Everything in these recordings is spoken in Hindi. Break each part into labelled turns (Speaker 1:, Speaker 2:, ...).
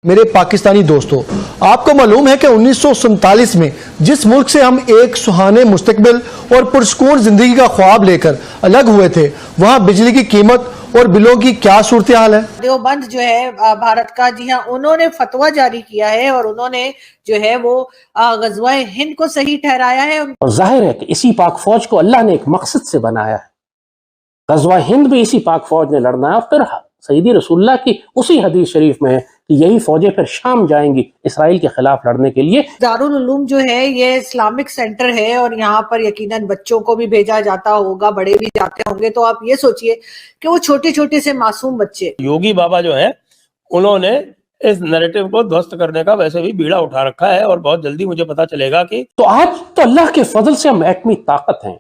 Speaker 1: मेरे पाकिस्तानी दोस्तों, आपको मालूम है कि 1947 में जिस मुल्क से हम एक सुहाने मुस्तकबिल और पुरस्कून जिंदगी का ख्वाब लेकर अलग हुए थे, वहां बिजली की कीमत और बिलों की क्या सूरत हाल है।
Speaker 2: देवबंद जो है भारत का, जी हाँ, उन्होंने फतवा जारी किया है और उन्होंने जो है वो गज़वा-ए हिंद को सही ठहराया है।
Speaker 3: और जाहिर है कि इसी पाक फौज को अल्लाह ने एक मकसद से बनाया है। गज़वा हिंद भी इसी पाक फौज ने लड़ना है। और फिर सईदी रसूलुल्लाह की उसी हदीस शरीफ में है कि यही फौजें फिर शाम जाएंगी इसराइल के खिलाफ लड़ने के लिए।
Speaker 2: दारुल उलूम जो है ये इस्लामिक सेंटर है और यहाँ पर यकीनन बच्चों को भी भेजा जाता होगा, बड़े भी जाते होंगे। तो आप ये सोचिए कि वो छोटे छोटे से मासूम बच्चे,
Speaker 4: योगी बाबा जो है उन्होंने इस नैरेटिव को ध्वस्त करने का वैसे भी बीड़ा उठा रखा है और बहुत जल्दी मुझे पता चलेगा कि
Speaker 3: तो आज तो अल्लाह के फजल से हम एटमी ताकत हैं।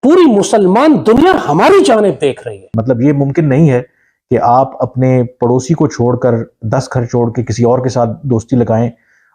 Speaker 3: पूरी मुसलमान दुनिया हमारी जानिब देख रही है।
Speaker 5: मतलब ये मुमकिन नहीं है कि आप अपने पड़ोसी को छोड़कर 10 घर छोड़ के किसी और के साथ दोस्ती लगाएं।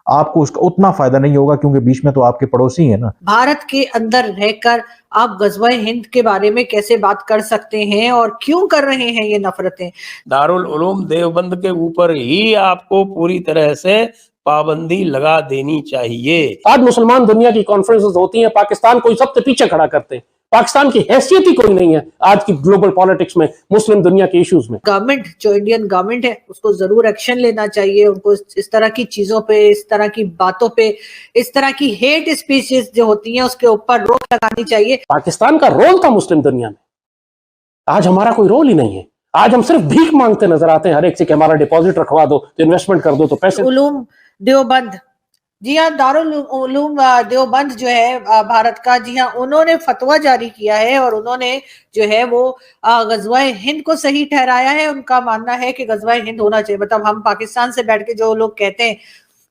Speaker 5: आपको उसका उतना फायदा नहीं होगा क्योंकि बीच में तो आपके पड़ोसी हैं ना।
Speaker 2: भारत के अंदर रहकर आप गज़वा-ए हिंद के बारे में कैसे बात कर सकते हैं और क्यों कर रहे हैं ये नफरतें।
Speaker 4: दारुल उलूम देवबंद के ऊपर ही आपको पूरी तरह से पाबंदी लगा देनी चाहिए।
Speaker 3: आज मुसलमान दुनिया की कॉन्फ्रेंसेस होती हैं, पाकिस्तान को सबसे पीछे खड़ा करते हैं। पाकिस्तान की हैसियत ही कोई नहीं है आज की ग्लोबल पॉलिटिक्स में, मुस्लिम दुनिया के इश्यूज में।
Speaker 2: गवर्नमेंट जो इंडियन गवर्नमेंट है उसको जरूर एक्शन लेना चाहिए। उनको इस तरह की चीजों पे, इस तरह की बातों पे, इस तरह की हेट स्पीचेस जो होती हैं उसके ऊपर रोक लगानी चाहिए।
Speaker 3: पाकिस्तान का रोल था मुस्लिम दुनिया में, आज हमारा कोई रोल ही नहीं है। आज हम सिर्फ भीख मांगते नजर आते हैं हर एक से कि हमारा डिपॉजिट रखवा दो, तो इन्वेस्टमेंट कर दो, तो पैसे।
Speaker 2: उलूम देवबंद, जी हाँ, दारुल उलूम देवबंद जो है भारत का, जी हाँ, उन्होंने फतवा जारी किया है और उन्होंने जो है वो गज़वा-ए हिंद को सही ठहराया है। उनका मानना है कि गज़वा-ए हिंद होना चाहिए। मतलब हम पाकिस्तान से बैठ के जो लोग कहते हैं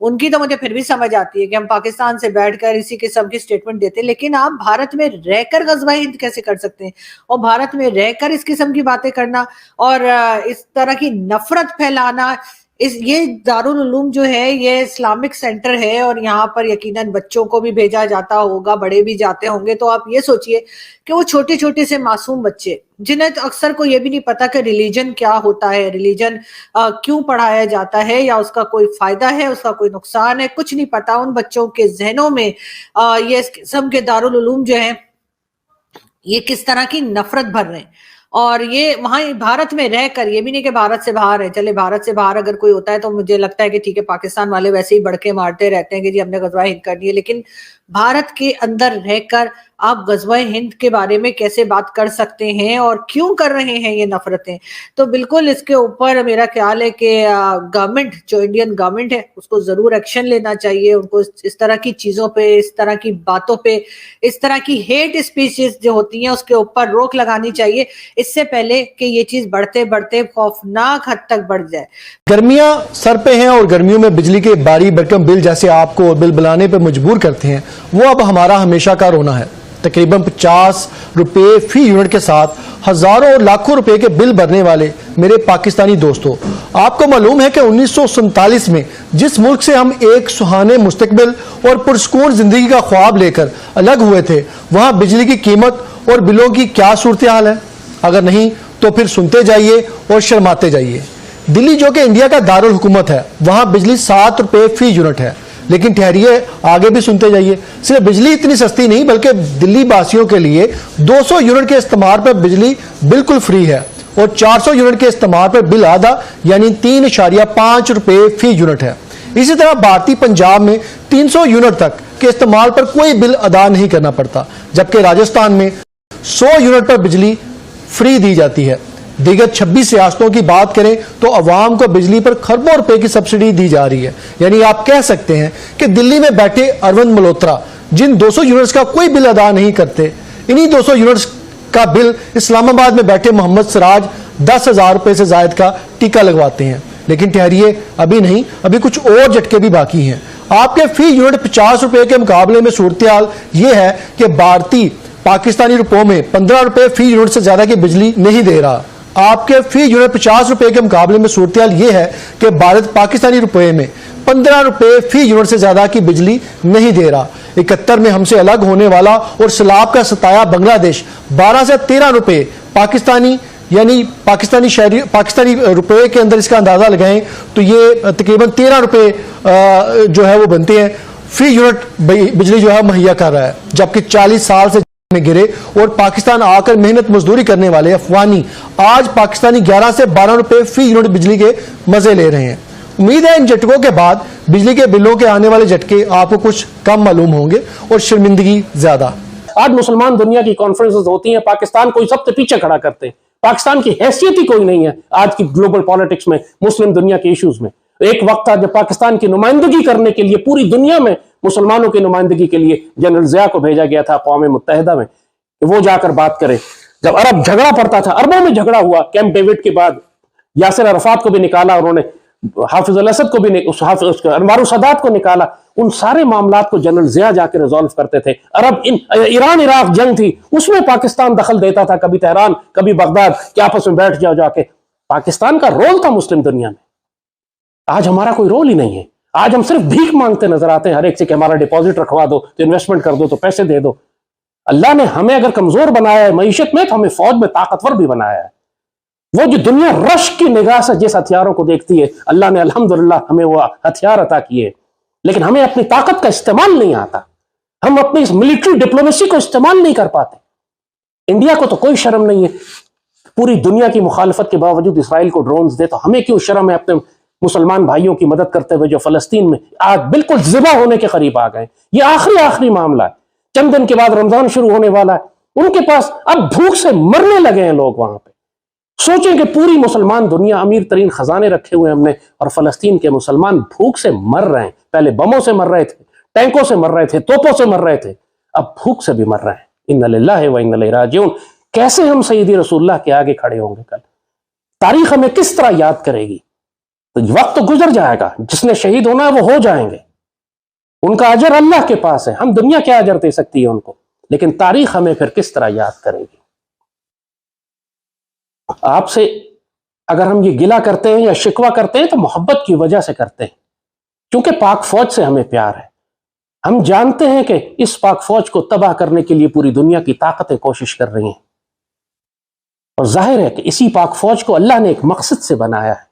Speaker 2: उनकी तो मुझे फिर भी समझ आती है कि हम पाकिस्तान से बैठकर इसी किस्म की स्टेटमेंट देते हैं, लेकिन आप भारत में रहकर गज़वा-ए हिंद कैसे कर सकते हैं? और भारत में रहकर इस किस्म की बातें करना और इस तरह की नफरत फैलाना। ये दारुल उलूम जो है ये इस्लामिक सेंटर है और यहाँ पर यकीनन बच्चों को भी भेजा जाता होगा, बड़े भी जाते होंगे। तो आप ये सोचिए कि वो छोटे छोटे से मासूम बच्चे, जिन्हें तो अक्सर को ये भी नहीं पता कि रिलीजन क्या होता है, रिलीजन क्यों पढ़ाया जाता है या उसका कोई फायदा है, उसका कोई नुकसान है, कुछ नहीं पता। उन बच्चों के जहनों में ये इस किस्म के दारुल उलूम जो है ये किस तरह की नफरत भर रहे हैं। और ये वहां भारत में रहकर, ये भी नहीं कि भारत से बाहर है। चले भारत से बाहर अगर कोई होता है तो मुझे लगता है कि ठीक है, पाकिस्तान वाले वैसे ही बढ़के मारते रहते हैं कि जी हमने गज़वा-ए हिंद करनी है, लेकिन भारत के अंदर रहकर आप गज़वा-ए हिंद के बारे में कैसे बात कर सकते हैं और क्यों कर रहे हैं ये नफरतें। तो बिल्कुल इसके ऊपर मेरा ख्याल है कि गवर्नमेंट जो इंडियन गवर्नमेंट है उसको जरूर एक्शन लेना चाहिए। उनको इस तरह की चीजों पे, इस तरह की बातों पे, इस तरह की हेट स्पीचेस जो होती हैं उसके ऊपर रोक लगानी चाहिए, इससे पहले कि ये चीज बढ़ते बढ़ते खौफनाक हद तक बढ़ जाए।
Speaker 1: गर्मियां सर पे हैं और गर्मियों में बिजली के भारी भरकम बिल जैसे आपको बिल बुलाने पर मजबूर करते हैं, वो अब हमारा हमेशा का रोना है। तकरीबन 50 रुपए फी यूनिट के साथ हजारों और लाखों रुपए के बिल भरने वाले मेरे पाकिस्तानी दोस्तों, आपको मालूम है कि 1947 में जिस मुल्क से हम एक सुहाने मुस्तकबिल और पुरस्कून जिंदगी का ख्वाब लेकर अलग हुए थे, वहां बिजली की कीमत और बिलों की क्या सूरत हाल है। अगर नहीं तो फिर सुनते जाइए और शर्माते जाइए। दिल्ली जो कि इंडिया का दारुल हुकूमत है, वहां बिजली 7 रुपए फी यूनिट है, लेकिन ठहरिए आगे भी सुनते जाइए। सिर्फ बिजली इतनी सस्ती नहीं बल्कि दिल्ली वासियों के लिए 200 यूनिट के इस्तेमाल पर बिजली बिल्कुल फ्री है और 400 यूनिट के इस्तेमाल पर बिल आधा यानी 3.5 रुपए फी यूनिट है। इसी तरह भारतीय पंजाब में 300 यूनिट तक के इस्तेमाल पर कोई बिल अदा नहीं करना पड़ता, जबकि राजस्थान में 100 यूनिट पर बिजली फ्री दी जाती है। दीगर 26 रियासतों की बात करें तो अवाम को बिजली पर खरबों रुपए की सब्सिडी दी जा रही है। यानी आप कह सकते हैं कि दिल्ली में बैठे अरविंद मल्होत्रा जिन 200 यूनिट्स का कोई बिल अदा नहीं करते, इन्हीं 200 यूनिट्स का बिल इस्लामाबाद में बैठे मोहम्मद सिराज 10,000 रुपए से ज्यादा का टीका लगवाते हैं। लेकिन ठहरिए, अभी नहीं, अभी कुछ और झटके भी बाकी हैं। आपके फी यूनिट 50 रुपए के मुकाबले में सूरत हाल यह है कि भारतीय पाकिस्तानी रुपयों में 15 रुपए फी यूनिट से ज्यादा की बिजली नहीं दे रहा। आपके फी यूनिट 50 रुपए के मुकाबले में सूरत हाल यह है कि भारत पाकिस्तानी रुपए में 15 रुपए फी यूनिट से ज्यादा की बिजली नहीं दे रहा। 71 में हमसे अलग होने वाला और सैलाब का सताया बांग्लादेश 12 से 13 रुपए पाकिस्तानी यानी पाकिस्तानी रुपए के अंदर इसका अंदाजा लगाएं तो ये तकरीबन 13 रुपए जो है वो बनते हैं फी यूनिट बिजली जो है मुहैया कर रहा है, जबकि 40 साल से में गिरे और पाकिस्तान आकर मेहनत मजदूरी करने वाले अफगानी आज पाकिस्तानी 11 से 12 रुपए फी यूनिट बिजली के मजे ले रहे हैं। उम्मीद है इन झटकों के बाद बिजली के बिलों के आने वाले झटके आपको कुछ कम मालूम होंगे और शर्मिंदगी ज्यादा।
Speaker 3: आज मुसलमान दुनिया की कॉन्फ्रेंसेस होती हैं, पाकिस्तान को सबसे पीछे खड़ा करते हैं। पाकिस्तान की हैसियत ही कोई नहीं है आज की ग्लोबल पॉलिटिक्स में, मुस्लिम दुनिया के इश्यूज में। एक वक्त था जब पाकिस्तान की नुमाइंदगी करने के लिए पूरी दुनिया में मुसलमानों की नुमाइंदगी के लिए जनरल ज़िया को भेजा गया था अक़वाम मुत्तहिदा में कि वो जाकर बात करे। जब अरब झगड़ा पड़ता था, अरबों में झगड़ा हुआ, कैंप डेविड के बाद यासिर अरफात को भी निकाला उन्होंने, हाफिज अल असद को भी, अनवार सदात को निकाला। उन सारे मामलात को जनरल ज़िया जाकर रिजॉल्व करते थे। ईरान इराक जंग थी, उसमें पाकिस्तान दखल देता था, कभी तेहरान कभी बगदाद, कि आपस में बैठ जाओ जाके। पाकिस्तान का रोल था मुस्लिम दुनिया में। आज हमारा कोई रोल ही नहीं है। आज हम सिर्फ भीख मांगते नजर आते हैं हर एक से कि हमारा डिपॉजिट रखवा दो, तो इन्वेस्टमेंट कर दो, तो पैसे दे दो। अल्लाह ने हमें अगर कमजोर बनाया है मईशत में, तो हमें फौज में ताकतवर भी बनाया है। वो जो दुनिया रश की निगाह से जिस हथियारों को देखती है, अल्लाह ने अल्हम्दुलिल्लाह हमें वो हथियार अता किए, लेकिन हमें अपनी ताकत का इस्तेमाल नहीं आता। हम अपनी इस मिलिट्री डिप्लोमेसी को इस्तेमाल नहीं कर पाते। इंडिया को तो कोई शर्म नहीं है, पूरी दुनिया की मुखालफत के बावजूद इसराइल को ड्रोन्स दे, तो हमें क्यों शर्म है अपने मुसलमान भाइयों की मदद करते हुए जो फलस्तीन में आज बिल्कुल ज़िबा होने के करीब आ गए। ये आखिरी मामला है, चंद दिन के बाद रमजान शुरू होने वाला है। उनके पास अब भूख से मरने लगे हैं लोग वहां पे। सोचें कि पूरी मुसलमान दुनिया, अमीर तरीन खजाने रखे हुए हमने, और फलस्तीन के मुसलमान भूख से मर रहे हैं। पहले बमों से मर रहे थे, टैंकों से मर रहे थे, तोपों से मर रहे थे, अब भूख से भी मर रहे हैं। इन्ना लिल्लाहि व इन्ना इलैहि राजिऊन। कैसे हम सय्यदी रसूलुल्लाह के आगे खड़े होंगे कल? तारीख हमें किस तरह याद करेगी? तो वक्त तो गुजर जाएगा, जिसने शहीद होना है वो हो जाएंगे, उनका अजर अल्लाह के पास है। हम दुनिया क्या अजर दे सकती है उनको, लेकिन तारीख हमें फिर किस तरह याद करेगी? आपसे अगर हम ये गिला करते हैं या शिकवा करते हैं तो मोहब्बत की वजह से करते हैं, क्योंकि पाक फौज से हमें प्यार है। हम जानते हैं कि इस पाक फौज को तबाह करने के लिए पूरी दुनिया की ताकतें कोशिश कर रही हैं, और जाहिर है कि इसी पाक फौज को अल्लाह ने एक मकसद से बनाया है।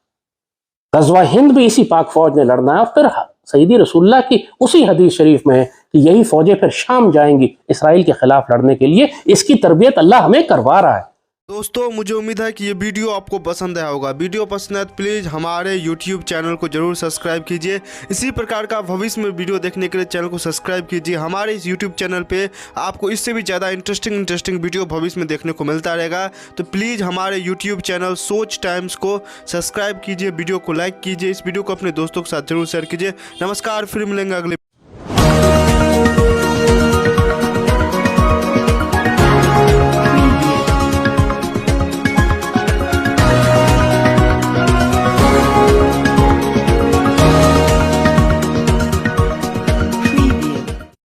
Speaker 3: गज़वा हिंद भी इसी पाक फौज ने लड़ना है, और फिर सय्यदी रसूलुल्लाह की उसी हदीस शरीफ में है कि यही फौजें फिर शाम जाएंगी इसराइल के खिलाफ लड़ने के लिए। इसकी तरबियत अल्लाह हमें करवा रहा है।
Speaker 6: दोस्तों, मुझे उम्मीद है कि ये वीडियो आपको पसंद आया होगा। वीडियो पसंद है तो प्लीज़ हमारे YouTube चैनल को जरूर सब्सक्राइब कीजिए। इसी प्रकार का भविष्य में वीडियो देखने के लिए चैनल को सब्सक्राइब कीजिए। हमारे इस YouTube चैनल पे आपको इससे भी ज़्यादा इंटरेस्टिंग वीडियो भविष्य में देखने को मिलता रहेगा। तो प्लीज़ हमारे YouTube चैनल सोच टाइम्स को सब्सक्राइब कीजिए, वीडियो को लाइक कीजिए, इस वीडियो को अपने दोस्तों के साथ जरूर शेयर कीजिए। नमस्कार, फिर मिलेंगे अगले